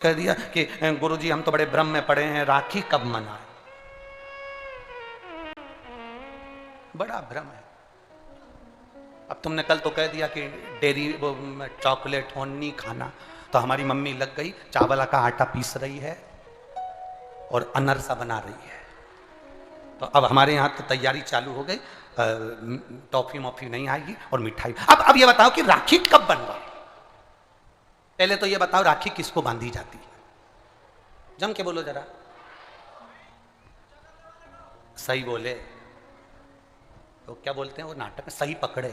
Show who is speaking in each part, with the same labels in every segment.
Speaker 1: कह दिया कि गुरुजी हम तो बड़े भ्रम में पड़े हैं, राखी कब मनाए। बड़ा भ्रम है। अब तुमने कल तो कह दिया कि डेयरी चॉकलेट नहीं खाना, तो हमारी मम्मी लग गई चावल का आटा पीस रही है और अनरसा बना रही है। तो अब हमारे यहाँ तो तैयारी चालू हो गई, टॉफी मॉफी नहीं आएगी और मिठाई। अब ये बताओ कि राखी कब बनवा। पहले तो ये बताओ राखी किसको बांधी जाती है, जम के बोलो जरा, सही बोले तो क्या बोलते हैं वो नाटक में, सही पकड़े,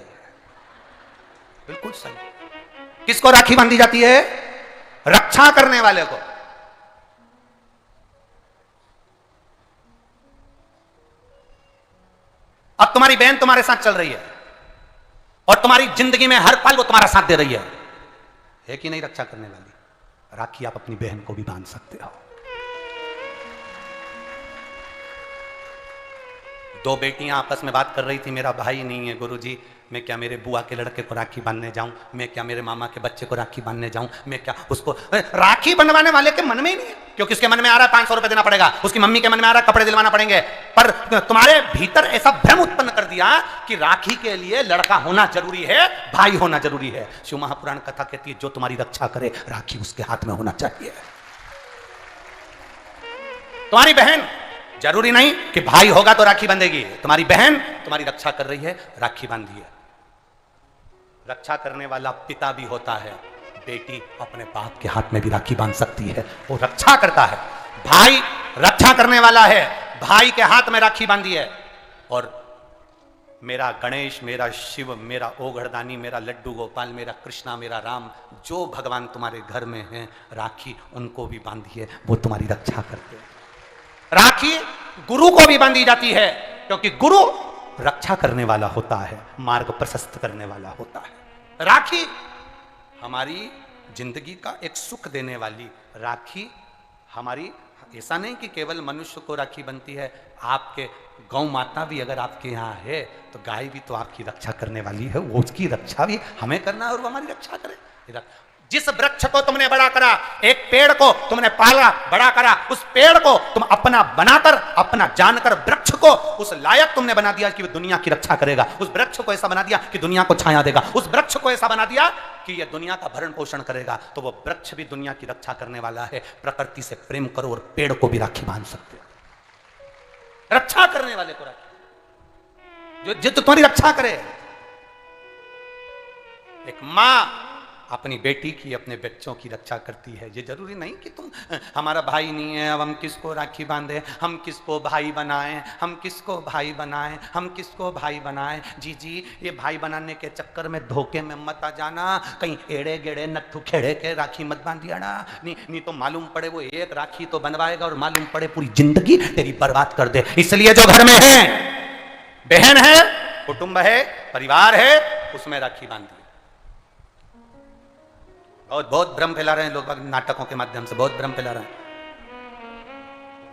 Speaker 1: बिल्कुल सही। किसको राखी बांधी जाती है? रक्षा करने वाले को। अब तुम्हारी बहन तुम्हारे साथ चल रही है और तुम्हारी जिंदगी में हर पल वो तुम्हारा साथ दे रही है कि नहीं रक्षा करने वाली? राखी आप अपनी बहन को भी बांध सकते हो। दो बेटियां आपस में बात कर रही थी, मेरा भाई नहीं है गुरुजी, मैं क्या मेरे बुआ के लड़के को राखी बांधने जाऊं, मैं क्या मेरे मामा के बच्चे को राखी बांधने जाऊं, मैं क्या उसको। राखी बंधवाने वाले के मन में ही नहीं है, क्योंकि उसके मन में आ रहा है 500 रुपए देना पड़ेगा, उसकी मम्मी के मन में आ रहा है कपड़े दिलवाना पड़ेंगे। पर तुम्हारे भीतर ऐसा भ्रम उत्पन्न कर दिया कि राखी के लिए लड़का होना जरूरी है, भाई होना जरूरी है। शिव महापुराण कथा कहती है जो तुम्हारी रक्षा करे राखी उसके हाथ में होना चाहिए। तुम्हारी बहन, जरूरी नहीं कि भाई होगा तो राखी बंधेगी, तुम्हारी बहन तुम्हारी रक्षा कर रही है, राखी बांधिए। रक्षा करने वाला पिता भी होता है, बेटी अपने बाप के हाथ में भी राखी बांध सकती है, वो रक्षा करता है। भाई रक्षा करने वाला है, भाई के हाथ में राखी बांधी है। और मेरा गणेश, मेरा शिव, मेरा ओघड़दानी, मेरा लड्डू गोपाल, मेरा कृष्णा, मेरा राम, जो भगवान तुम्हारे घर में हैं, राखी उनको भी बांधिए, वो तुम्हारी रक्षा करते हैं। राखी गुरु को भी बांधी जाती है, क्योंकि गुरु रक्षा करने वाला होता है, मार्ग प्रशस्त करने वाला होता है। राखी हमारी जिंदगी का एक सुख देने वाली, राखी हमारी, ऐसा नहीं कि केवल मनुष्य को राखी बनती है, आपके गौ माता भी अगर आपके यहाँ है तो गाय भी तो आपकी रक्षा करने वाली है, वो उसकी रक्षा भी हमें करना है और वो हमारी रक्षा करे। जिस वृक्ष को तुमने बड़ा करा, एक पेड़ को तुमने पाला बड़ा करा, उस पेड़ को तुम अपना बनाकर, अपना जानकर वृक्ष को उस लायक तुमने बना दिया कि वो दुनिया की रक्षा करेगा। उस वृक्ष को ऐसा बना दिया कि दुनिया को छाया देगा, उस वृक्ष को ऐसा बना दिया कि ये दुनिया का भरण पोषण करेगा। तो वो वृक्ष भी दुनिया की रक्षा करने वाला है। प्रकृति से प्रेम करो और पेड़ को भी राखी बांध सकते हो। रक्षा करने वाले को राखी, जो तुम्हारी रक्षा करे। एक मां अपनी बेटी की, अपने बच्चों की रक्षा करती है। ये जरूरी नहीं कि तुम, हमारा भाई नहीं है अब हम किसको राखी बांधे, हम किसको भाई बनाएं, हम किसको भाई बनाएं, हम किसको भाई बनाएं। जी ये भाई बनाने के चक्कर में धोखे में मत आ जाना, कहीं एड़े गेड़े नट्ठू खेड़े के राखी मत बांधिया ना, नहीं तो मालूम पड़े वो एक राखी तो बनवाएगा और मालूम पड़े पूरी जिंदगी तेरी बर्बाद कर दे। इसलिए जो घर में है, बहन है, कुटुंब है, परिवार है, उसमें राखी बांधी। बहुत भ्रम फैला रहे हैं लोग, नाटकों के माध्यम से बहुत भ्रम फैला रहे हैं।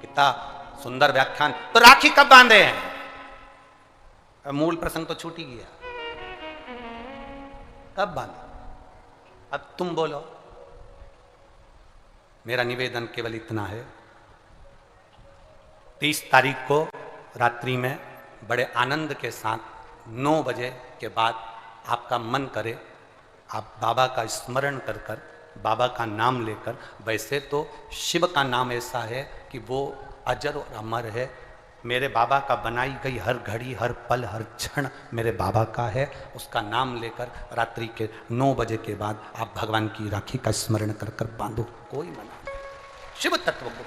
Speaker 1: कितना सुंदर व्याख्यान। तो राखी कब बांधे हैं? मूल प्रसंग तो छूट ही गया, कब बांधे? अब तुम बोलो। मेरा निवेदन केवल इतना है, 30 तारीख को रात्रि में बड़े आनंद के साथ 9 बजे के बाद आपका मन करे, आप बाबा का स्मरण कर कर, बाबा का नाम लेकर, वैसे तो शिव का नाम ऐसा है कि वो अजर और अमर है। मेरे बाबा का बनाई गई हर घड़ी, हर पल, हर क्षण मेरे बाबा का है। उसका नाम लेकर रात्रि के 9 बजे के बाद आप भगवान की राखी का स्मरण कर कर बांधो, कोई मना नहीं। शिव तत्व को।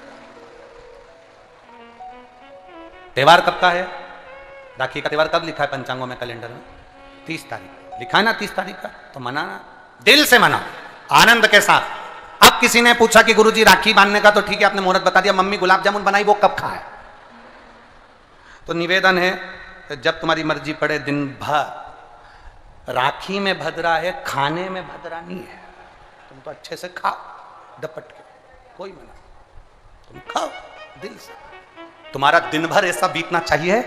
Speaker 1: त्योहार कब का है? राखी का त्योहार कब लिखा है पंचांगों में, कैलेंडर में? 30 तारीख लिखा है ना, 30 तारीख का। तो मनाना, दिल से मनाओ, आनंद के साथ। अब किसी ने पूछा कि गुरुजी राखी बांधने का तो ठीक है, आपने मुहूर्त बता दिया, मम्मी गुलाब जामुन बनाई, वो कब खाए? तो निवेदन है, जब तुम्हारी मर्जी पड़े दिन भर। राखी में भद्रा है, खाने में भद्रा नहीं है। तुम तो अच्छे से खाओ डपट के, कोई मना, तुम खाओ दिल से। तुम्हारा दिन भर ऐसा बीतना चाहिए,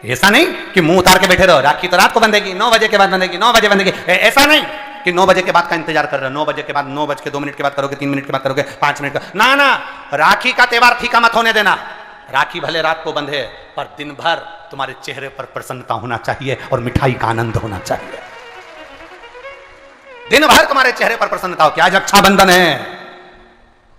Speaker 1: ऐसा नहीं कि मुंह उतार के बैठे रहो, राखी तो रात को बंधेगी, 9 बजे के बाद बंधेगी, 9 बजे बंधेगी, ऐसा नहीं। कि 9 बजे के बाद का इंतजार कर रहे हो, 9 बजे के बाद, 9:02 के बाद करोगे, 3 मिनट के बाद करोगे, 5 मिनट का, ना ना, राखी का त्योहार फीका मत होने देना। राखी भले रात को बंधे, पर दिन भर तुम्हारे चेहरे पर प्रसन्नता होना चाहिए और मिठाई का आनंद होना चाहिए। दिन भर तुम्हारे चेहरे पर प्रसन्नता हो कि आज रक्षाबंधन है।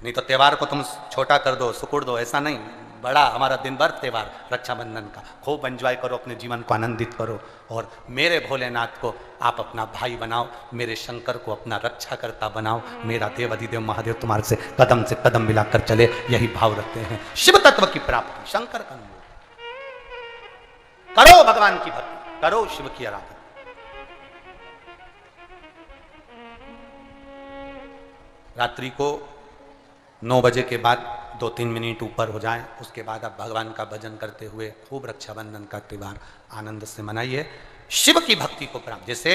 Speaker 1: नहीं तो त्योहार को तुम छोटा कर दो, सुकुड़ दो, ऐसा नहीं। बड़ा हमारा दिन भर त्योहार रक्षाबंधन का, खूब एंजॉय करो, अपने जीवन को आनंदित करो। और मेरे भोलेनाथ को आप अपना भाई बनाओ, मेरे शंकर को अपना रक्षा करता बनाओ। मेरा देव अधिदेव महादेव तुम्हारे से कदम मिलाकर चले, यही भाव रखते हैं। शिव तत्व की प्राप्ति, शंकर का अनुभव करो, भगवान की भक्ति करो, शिव की आराधना। रात्रि को 9 बजे के बाद 2-3 मिनट ऊपर हो जाए, उसके बाद आप भगवान का भजन करते हुए खूब रक्षाबंधन का त्योहार आनंद से मनाइए। शिव की भक्ति को प्राप्त, जैसे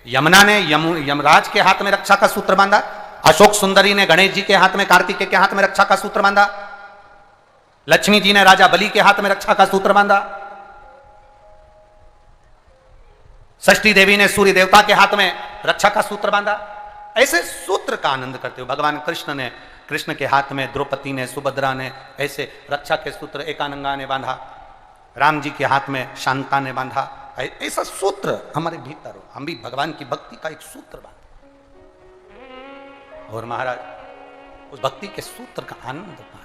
Speaker 1: यमुना ने यमराज के हाथ में रक्षा का सूत्र बांधा, अशोक सुंदरी ने गणेश जी के हाथ में, कार्तिकेय के हाथ में रक्षा का सूत्र बांधा, लक्ष्मी जी ने राजा बलि के हाथ में रक्षा का सूत्र बांधा, षष्ठी देवी ने सूर्य देवता के हाथ में रक्षा का सूत्र बांधा। ऐसे सूत्र का आनंद करते हुए भगवान कृष्ण के हाथ में द्रौपदी ने, सुभद्रा ने ऐसे रक्षा के सूत्र एकानंगा ने बांधा, राम जी के हाथ में शांता ने बांधा। ऐसा सूत्र हमारे भीतर हो, हम भी भगवान की भक्ति का एक सूत्र बांधे और महाराज उस भक्ति के सूत्र का आनंद पाए।